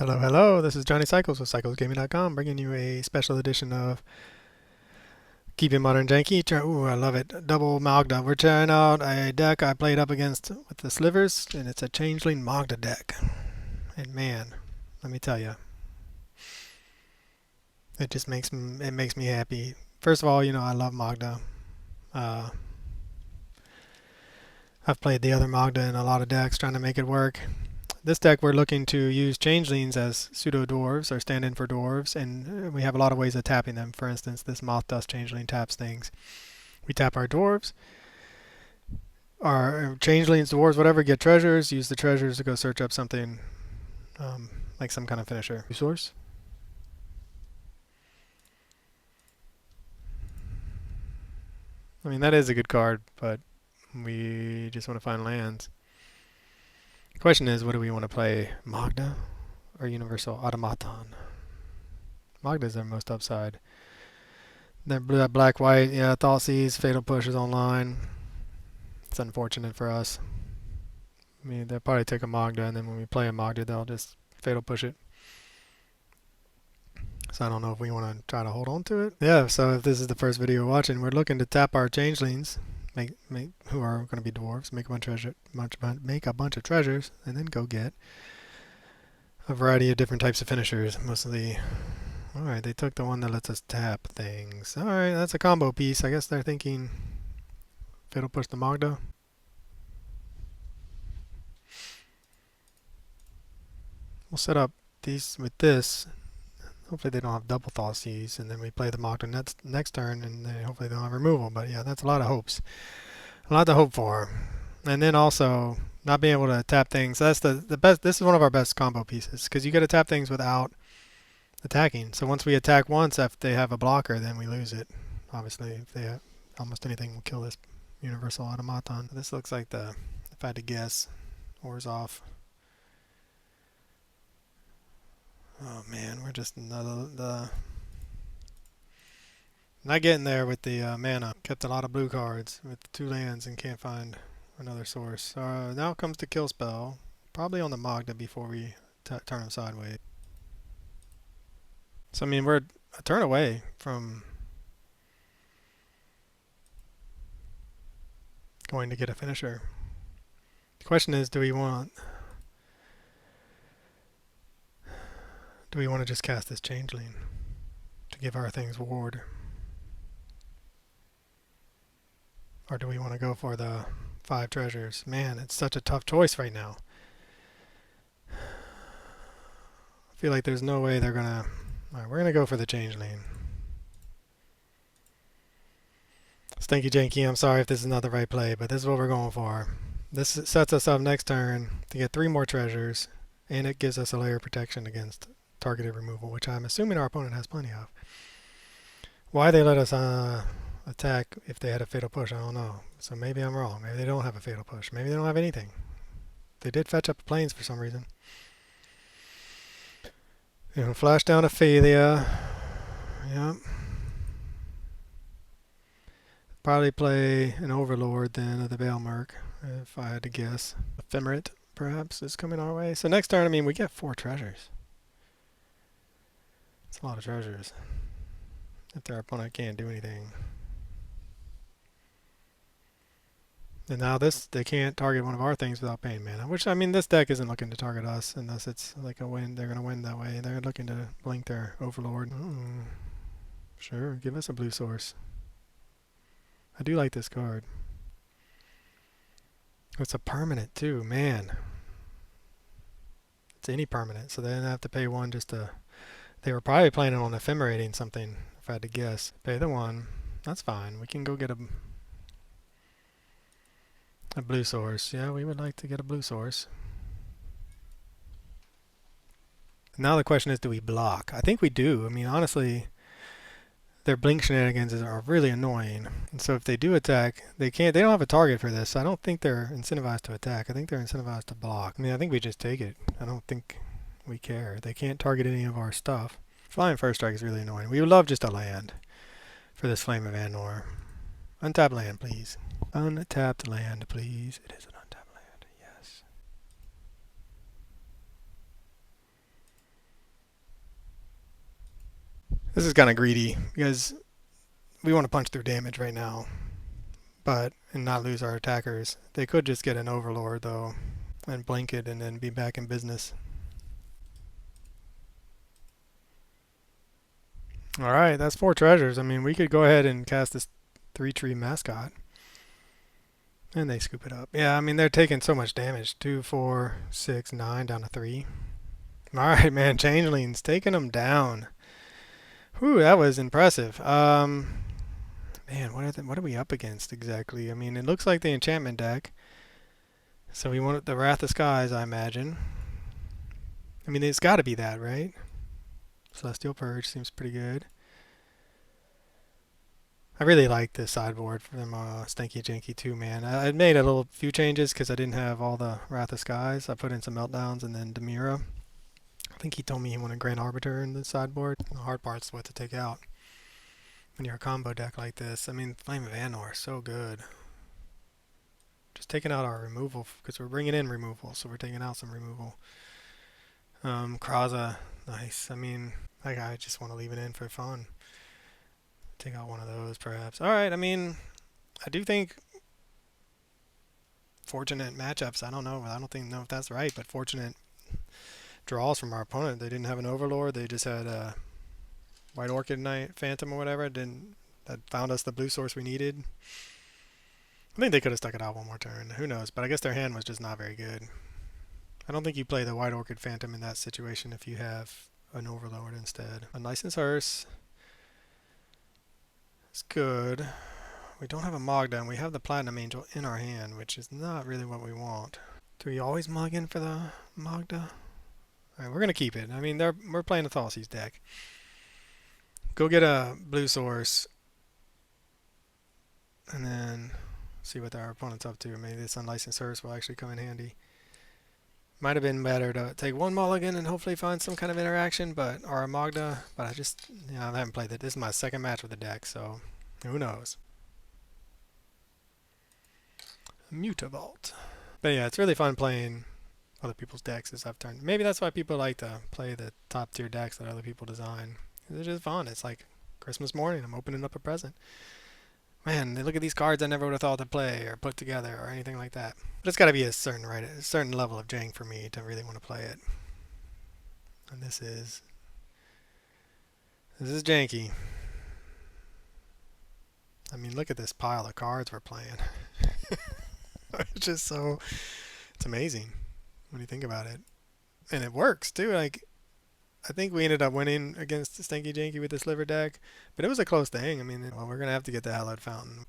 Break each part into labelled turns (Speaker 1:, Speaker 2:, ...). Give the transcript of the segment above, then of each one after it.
Speaker 1: Hello, hello. This is Johnny Cycles with CyclesGaming.com, bringing you a special edition of Keep It Modern Janky. Ooh, I love it. Double Magda. We're trying out a deck I played up against with the Slivers, and it's a Changeling Magda deck. And man, let me tell you, it just makes me happy. First of all, I love Magda. Uh, I've played the other Magda in a lot of decks, trying to make it work. This deck we're looking to use changelings as pseudo-dwarves or stand-in for dwarves, and we have a lot of ways of tapping them. For instance, this moth dust changeling taps things. We tap our dwarves, our changelings, dwarves, whatever, get treasures, use the treasures to go search up something like some kind of finisher. Resource. I mean, that is a good card, but we just want to find lands. The question is, what do we want to play? Magda or Universal Automaton? Magda's our most upside. They're black, white, yeah, Thoughtseize, Fatal Push is online. It's unfortunate for us. I mean, they'll probably take a Magda, and then when we play a Magda, they'll just Fatal Push it. So I don't know if we want to try to hold on to it. Yeah, so if this is the first video you're watching, we're looking to tap our changelings, who are going to be dwarves, make a bunch of treasures, and then go get a variety of different types of finishers. Mostly, all right, they took the one that lets us tap things. All right, that's a combo piece. I guess they're thinking Fatal Push the Magda. We'll set up these with this. Hopefully they don't have double Thoughtseize, and then we play the Magda next turn, and hopefully they don't have removal. But yeah, that's a lot of hopes. A lot to hope for. And then also, not being able to tap things. That's the best. This is one of our best combo pieces, because you got to tap things without attacking. So once we attack once, if they have a blocker, then we lose it. Obviously, if they have almost anything will kill this Universal Automaton. This looks like if I had to guess, Orzhov. Oh man, we're just not getting there with the mana. Kept a lot of blue cards with 2 lands and can't find another source. Now comes the kill spell. Probably on the Magda before we turn him sideways. So I mean, we're a turn away from going to get a finisher. The question is, do we want to just cast this changeling to give our things ward? Or do we want to go for the 5 treasures? Man, it's such a tough choice right now. I feel like there's no way they're gonna... Alright, we're gonna go for the changeling. StankyJanky, I'm sorry if this is not the right play, but this is what we're going for. This sets us up next turn to get 3 more treasures, and it gives us a layer of protection against targeted removal, which I'm assuming our opponent has plenty of. Why they let us attack if they had a Fatal Push, I don't know. So maybe I'm wrong. Maybe they don't have a Fatal Push. Maybe they don't have anything. They did fetch up the plains for some reason. Flash down Ophelia. Yep. Probably play an Overlord then of the Baelmerk, if I had to guess. Ephemerate, perhaps, is coming our way. So next turn, I mean, we get 4 treasures. It's a lot of treasures. If their opponent can't do anything. And now they can't target one of our things without paying mana. Which, I mean, this deck isn't looking to target us unless it's like a win. They're going to win that way. They're looking to blink their Overlord. Sure, give us a blue source. I do like this card. It's a permanent too, man. It's any permanent, so they didn't have to pay 1 just to... They were probably planning on ephemerating something, if I had to guess. Pay the 1. That's fine. We can go get a blue source. Yeah, we would like to get a blue source. Now the question is, do we block? I think we do. I mean, honestly, their blink shenanigans are really annoying. And so if they do attack, they don't have a target for this. So I don't think they're incentivized to attack. I think they're incentivized to block. I mean, I think we just take it. I don't think we care. They can't target any of our stuff. Flying First Strike is really annoying. We would love just a land for this Flame of Anor. Untapped land, please. Untapped land, please. It is an untapped land, yes. This is kind of greedy because we want to punch through damage right now, but and not lose our attackers. They could just get an Overlord though and blink it and then be back in business. Alright, that's 4 treasures. I mean, we could go ahead and cast this 3-tree mascot. And they scoop it up. Yeah, I mean, they're taking so much damage. 2, 4, 6, 9 down to 3. Alright, man, Changeling's taking them down. Whew, that was impressive. Man, what are we up against exactly? I mean, it looks like the enchantment deck. So we want the Wrath of Skies, I imagine. I mean, it's got to be that, right? Celestial Purge seems pretty good. I really like this sideboard from StankyJanky too, man. I made a few changes because I didn't have all the Wrath of Skies. I put in some Meltdowns and then Demira. I think he told me he wanted Grand Arbiter in the sideboard. The hard part's what to take out when you're a combo deck like this. I mean, Flame of Anor, so good. Just taking out our removal because we're bringing in removal, so we're taking out some removal. Kraza, nice. I mean, like I just want to leave it in for fun. Take out one of those, perhaps. Alright, I mean, I do think fortunate matchups. I don't know. I don't know if that's right, but fortunate draws from our opponent. They didn't have an Overlord. They just had a White Orchid Knight Phantom or whatever. That found us the blue source we needed. I think they could have stuck it out one more turn. Who knows? But I guess their hand was just not very good. I don't think you play the White Orchid Phantom in that situation if you have an Overlord instead. Unlicensed Hearse. It's good. We don't have a Magda, and we have the Platinum Angel in our hand, which is not really what we want. Do we always mug in for the Magda? Alright, we're going to keep it. I mean, we're playing the Thoughtseize deck. Go get a blue source, and then see what our opponent's up to. Maybe this Unlicensed Hearse will actually come in handy. Might have been better to take one mulligan and hopefully find some kind of interaction, or a Magda, but I haven't played it. This is my second match with the deck, so who knows. Mutavault. But yeah, it's really fun playing other people's decks as I've turned. Maybe that's why people like to play the top tier decks that other people design. It's just fun. It's like Christmas morning. I'm opening up a present. Man, look at these cards I never would have thought to play or put together or anything like that. But it's got to be a certain level of jank for me to really want to play it. And this is janky. I mean, look at this pile of cards we're playing. It's just it's amazing when you think about it. And it works too. Like, I think we ended up winning against StankyJanky with this liver deck, but it was a close thing. I mean, well, we're going to have to get the Hallowed Fountain.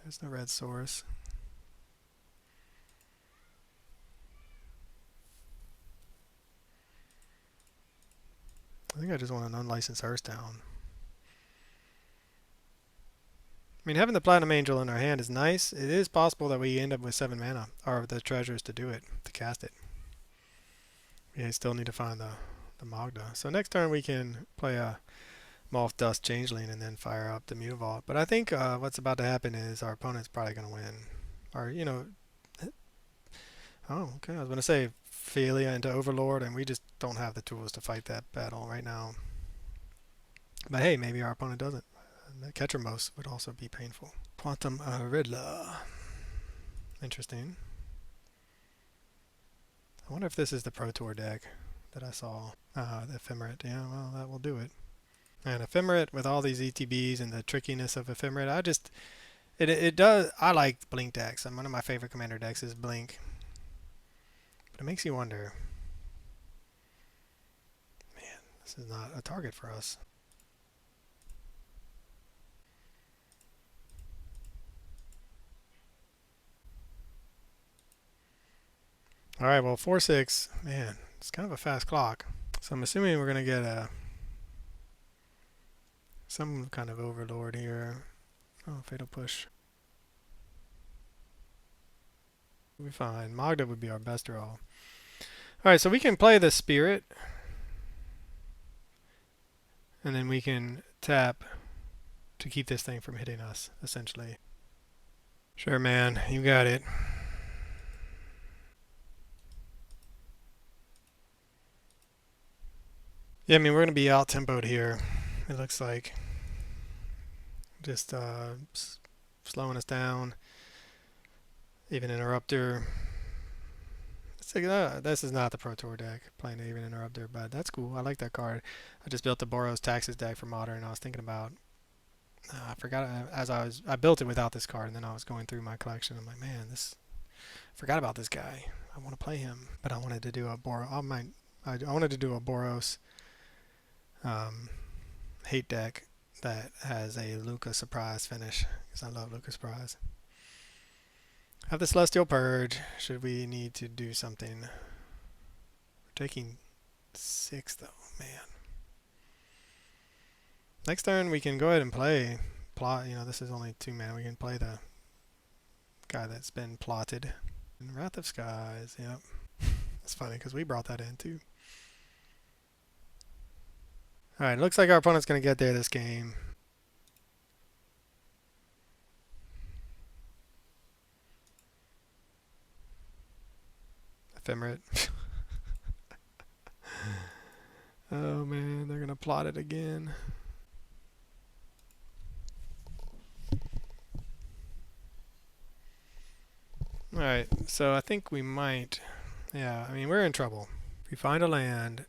Speaker 1: There's the red source. I think I just want an Unlicensed Hearse down. I mean, having the Platinum Angel in our hand is nice. It is possible that we end up with 7 mana, or the treasures to do it, to cast it. We still need to find the Magda. So next turn we can play a Moth Dust Changeling and then fire up the Mutavault. But I think what's about to happen is our opponent's probably going to win. Or, oh, okay, I was going to say Phalia into Overlord, and we just don't have the tools to fight that battle right now. But hey, maybe our opponent doesn't. Ketchermos would also be painful. Quantum Riddler. Interesting. I wonder if this is the Pro Tour deck that I saw. The Ephemerate. Yeah, well, that will do it. And Ephemerate with all these ETBs and the trickiness of Ephemerate, it does. I like Blink decks. And one of my favorite commander decks is Blink. But it makes you wonder. Man, this is not a target for us. Alright, well, 4-6. Man, it's kind of a fast clock. So I'm assuming we're going to get some kind of Overlord here. Oh, Fatal Push. We'll be fine. Magda would be our best draw. Alright, so we can play the Spirit. And then we can tap to keep this thing from hitting us, essentially. Sure, man. You got it. Yeah, I mean, we're going to be out-tempoed here, it looks like. Just slowing us down. Even Interrupter. It's like, this is not the Pro Tour deck, playing Even Interrupter, but that's cool. I like that card. I just built the Boros Taxes deck for Modern, and I was thinking about... I forgot, I built it without this card, and then I was going through my collection. I'm like, man, I forgot about this guy. I want to play him, but I wanted to do a I wanted to do a Boros hate deck that has a Luca Surprise finish, because I love Luca Surprise. Have the Celestial Purge. Should we need to do something? We're taking 6 though, man. Next turn we can go ahead and play plot. You know, this is only 2 mana. We can play the guy that's been plotted. And Wrath of Skies. Yep. That's funny because we brought that in too. All right, looks like our opponent's gonna get there this game. Ephemerate. Oh man, they're gonna plot it again. Alright, so I think we might... Yeah, I mean, we're in trouble. If we find a land,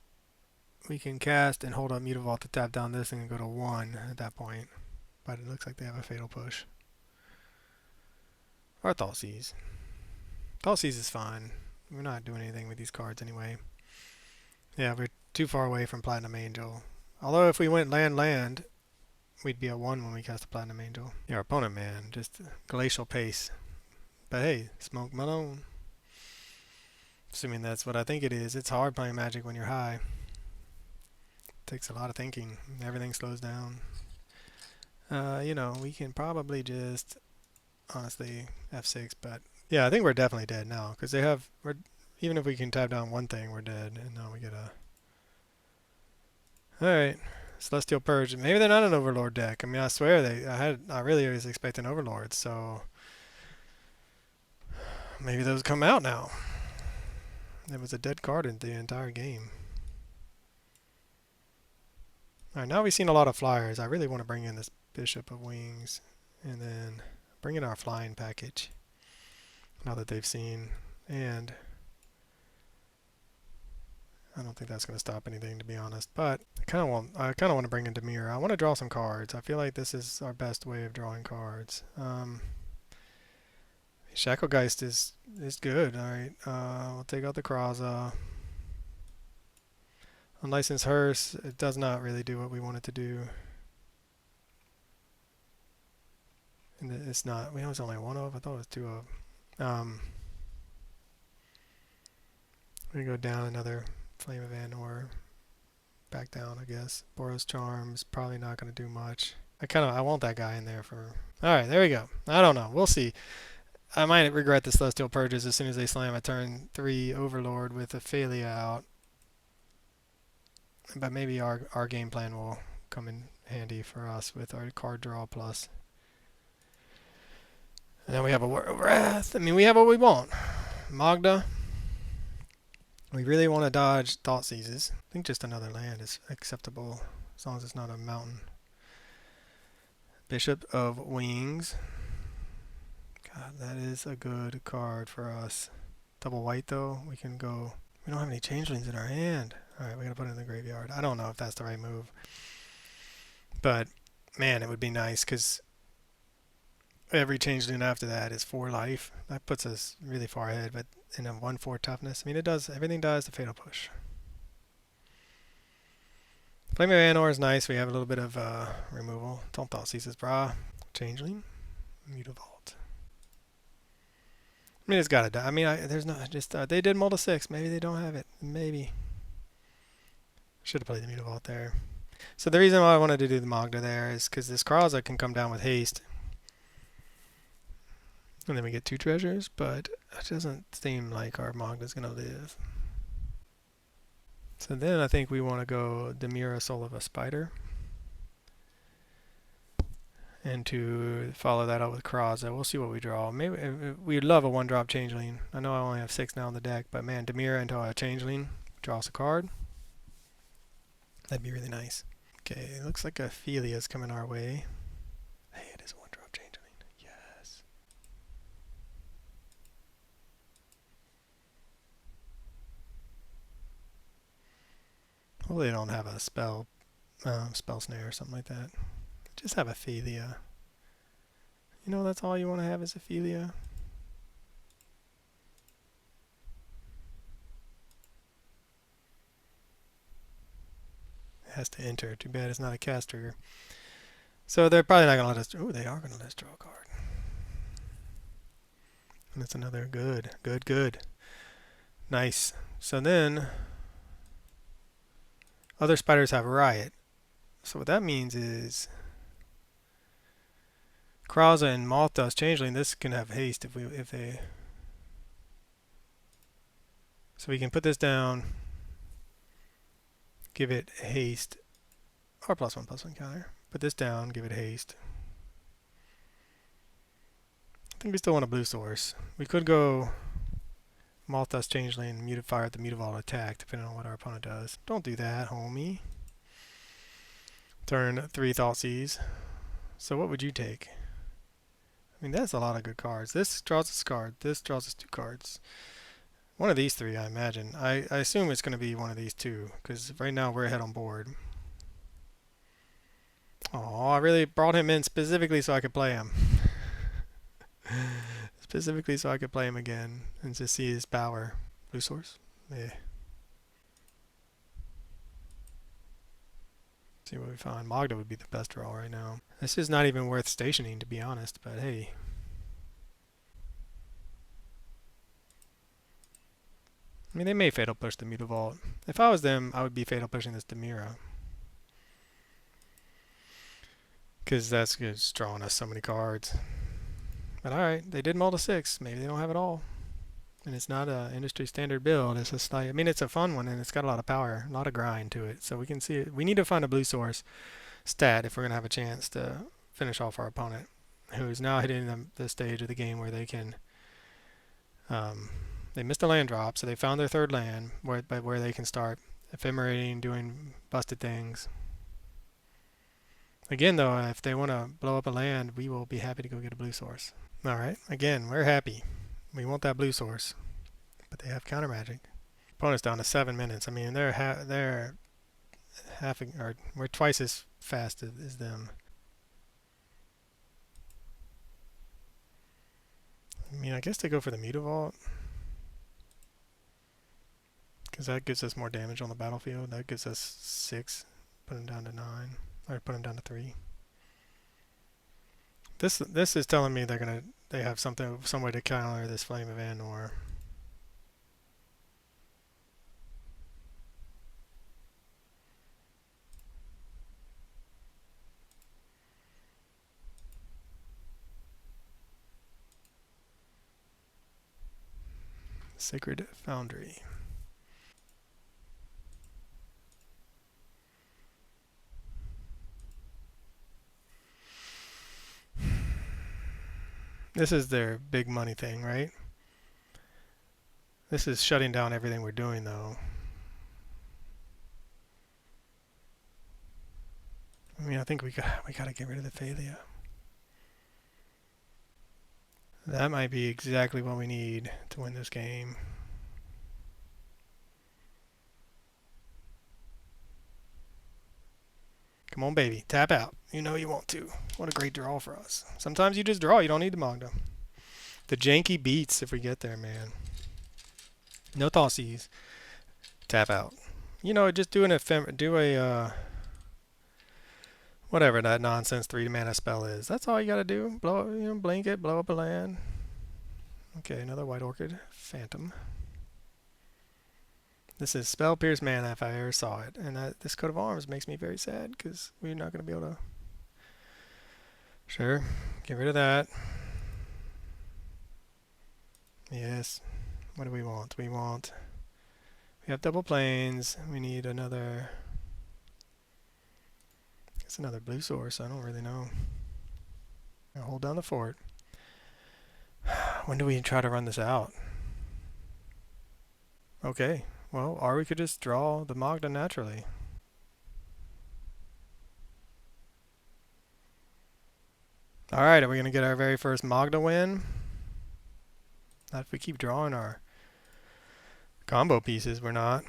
Speaker 1: we can cast and hold up Mutavault to tap down this thing and go to 1 at that point. But it looks like they have a Fatal Push. Or Thoughtseize. Thoughtseize is fine. We're not doing anything with these cards anyway. Yeah, we're too far away from Platinum Angel. Although if we went land, we'd be at 1 when we cast the Platinum Angel. Yeah, our opponent, man, just glacial pace. But hey, Smoke Malone. Assuming that's what I think it is. It's hard playing Magic when you're high. It takes a lot of thinking. Everything slows down. You know, we can probably just, honestly, F6, but yeah, I think we're definitely dead now, because even if we can tap down one thing, we're dead, and now we get a... Alright, Celestial Purge. Maybe they're not an Overlord deck. I mean, I swear I really was expecting Overlords, so... Maybe those come out now. There was a dead card in the entire game. Alright, now we've seen a lot of flyers. I really want to bring in this Bishop of Wings, and then bring in our flying package. Now that they've seen, and I don't think that's going to stop anything, to be honest. But I kind of want to bring in Dimir. I want to draw some cards. I feel like this is our best way of drawing cards. Shacklegeist is good. All right, we'll take out the Kraza. Unlicensed Hearse, it does not really do what we want it to do. And it's not. We know it's only 1 of. I thought it was 2 of. We go down another Flame of Anor. Back down, I guess. Boros Charms, probably not going to do much. I want that guy in there for... Alright, there we go. I don't know. We'll see. I might regret the Celestial Purges as soon as they slam a turn 3 Overlord with Ophelia out. But maybe our game plan will come in handy for us with our card draw plus. And then we have a War of Wrath. I mean, we have what we want. Magda. We really want to dodge Thoughtseizes. I think just another land is acceptable, as long as it's not a mountain. Bishop of Wings. God, that is a good card for us. Double white, though. We can go... We don't have any changelings in our hand. Alright, we gotta put it in the graveyard. I don't know if that's the right move. But, man, it would be nice, because every changeling after that is 4 life. That puts us really far ahead, but in a 1/4 toughness, I mean, it does, everything does the Fatal Push. Flame of Anor is nice. We have a little bit of removal. Don't Thoughtseize brah. Changeling. Mutavault. I mean, it's gotta die. I mean, there's no, just, they did Multi 6. Maybe they don't have it. Maybe. Should have played the Mutavault there. So the reason why I wanted to do the Magda there is because this Kraza can come down with haste. And then we get 2 treasures, but it doesn't seem like our Magda's going to live. So then I think we want to go Dimir, Soul of a Spider. And to follow that up with Kraza, we'll see what we draw. Maybe we'd love a 1-drop Changeling. I know I only have 6 now on the deck, but man, Dimir into a Changeling draws a card. That'd be really nice. Okay, it looks like Ophelia's coming our way. Hey, it is a one-drop Changeling. Yes. Hopefully they don't have a spell snare or something like that. Just have Ophelia. You know, that's all you want to have is Ophelia. It has to enter. Too bad it's not a cast trigger. So they're probably not going to let us... Oh, they are going to let us draw a card. And that's another good. Nice. So then... Other spiders have Riot. So what that means is... Krauza and Malthus Changeling, this can have haste if they... So we can put this down, give it haste, or +1/+1 counter. Put this down, give it haste. I think we still want a blue source. We could go Malthus Changeling, fire at the Mutavault attack, depending on what our opponent does. Don't do that, homie. Turn 3 Thoughtseize. So what would you take? I mean, that's a lot of good cards. This draws us a card. This draws us 2 cards. One of these 3, I imagine. I assume it's going to be one of these 2, because right now we're ahead on board. Oh, I really brought him in specifically so I could play him. Specifically so I could play him again and just see his power. Blue source? Yeah. See what we find. Magda would be the best draw right now. This is not even worth stationing, to be honest, but hey. I mean, they may Fatal Push the Mutavault. If I was them, I would be Fatal Pushing this Demira. Because that's just drawing us so many cards. But alright, they did mull to 6. Maybe they don't have it all. And it's not an industry standard build. It's just like, I mean, it's a fun one and it's got a lot of power, a lot of grind to it. So we can see it. We need to find a blue source stat if we're going to have a chance to finish off our opponent, who is now hitting the stage of the game where they can... they missed a land drop, so they found their 3rd land, where they can start ephemerating, doing busted things. Again, though, if they want to blow up a land, we will be happy to go get a blue source. Alright, again, we're happy. We want that blue source. But they have counter magic. Opponent's down to 7 minutes. I mean, they're we're twice as fast as them. I mean, I guess they go for the Mutavault. Because that gives us more damage on the battlefield. That gives us 6. Put them down to 9. Or put them down to 3. This is telling me they have some way to counter this Flame of Anor. Sacred Foundry. This is their big money thing, right? This is shutting down everything we're doing, though. I mean, I think we gotta get rid of the Thalia. That might be exactly what we need to win this game. Come on, baby. Tap out. You know you want to. What a great draw for us. Sometimes you just draw. You don't need the Magda. The Janky beats if we get there, man. No Thoughtseize. Tap out. You know, just do whatever that nonsense 3-mana spell is. That's all you gotta do. Blink it, blow up a land. Okay, another White Orchid. Phantom. This is Spell Pierce Mana if I ever saw it. And this coat of arms makes me very sad because we're not going to be able to... Sure, get rid of that. Yes. What do we want? We have double plains. We need another... It's another blue source. I don't really know. I'll hold down the fort. When do we try to run this out? Okay. Well, or we could just draw the Magda naturally. Alright, are we going to get our very first Magda win? Not if we keep drawing our combo pieces, we're not.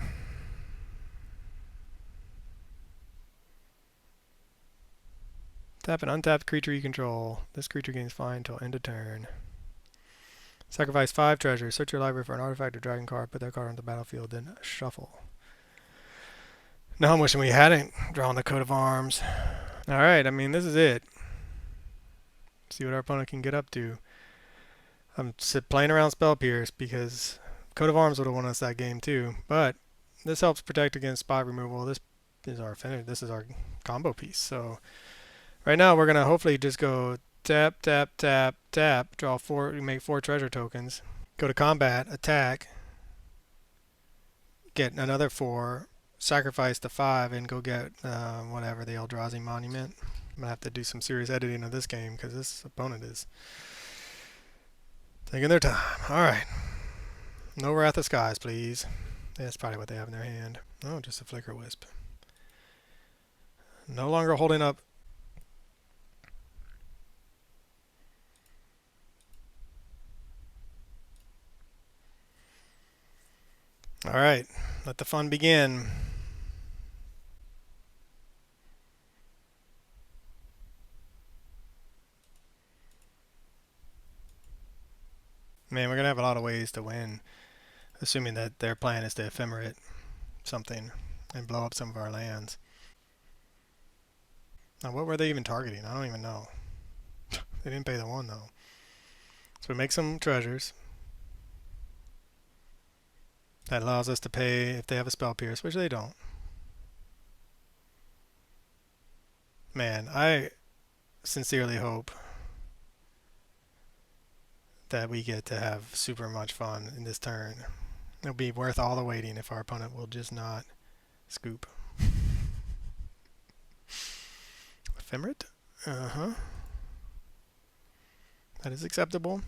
Speaker 1: Tap an untapped creature you control. This creature gains flying until end of turn. Sacrifice 5 treasures. Search your library for an artifact or dragon card. Put that card on the battlefield, then shuffle. Now I'm wishing we hadn't drawn the coat of arms. Alright, I mean, this is it. See what our opponent can get up to. I'm playing around Spell Pierce because coat of arms would have won us that game too. But this helps protect against spot removal. This is our finish. This is our combo piece. So right now we're gonna hopefully just go tap, tap, tap, tap. Draw 4. We make 4 treasure tokens. Go to combat, attack. Get another 4. Sacrifice the 5 and go get whatever, the Eldrazi Monument. I'm gonna have to do some serious editing of this game because this opponent is taking their time. Alright. No Wrath of Skies, please. That's probably what they have in their hand. Oh, just a Flicker Wisp. No longer holding up. Alright. Let the fun begin. Man, we're going to have a lot of ways to win, assuming that their plan is to ephemerate something and blow up some of our lands. Now, what were they even targeting? I don't even know. They didn't pay the 1, though. So we make some treasures. That allows us to pay if they have a Spell Pierce, which they don't. Man, I sincerely hope that we get to have super much fun in this turn. It'll be worth all the waiting if our opponent will just not scoop. Ephemerate? Uh-huh. That is acceptable.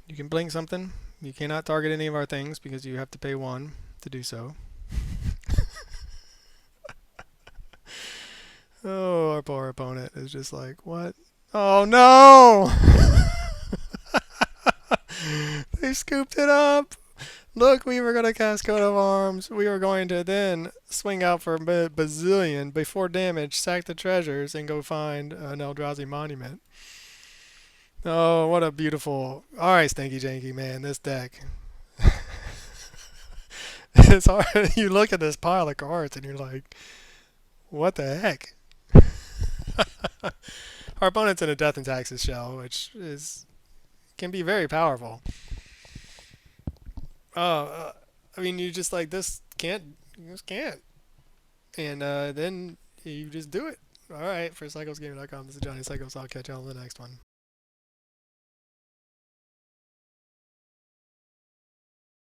Speaker 1: You can blink something. You cannot target any of our things because you have to pay 1 to do so. Oh, our poor opponent is just like, what? Oh no! They scooped it up! Look, we were going to cast Coat of Arms. We were going to then swing out for a bazillion before damage, sack the treasures, and go find an Eldrazi Monument. Oh, what a beautiful... Alright, StankyJanky, man, this deck. It's hard. You look at this pile of cards and you're like, what the heck? Our opponent's in a Death and Taxes shell, which can be very powerful. I mean, you just like, this can't. You just can't. And then you just do it. Alright, for PsychosGaming.com, this is Johnny Psychos. I'll catch y'all on the next one.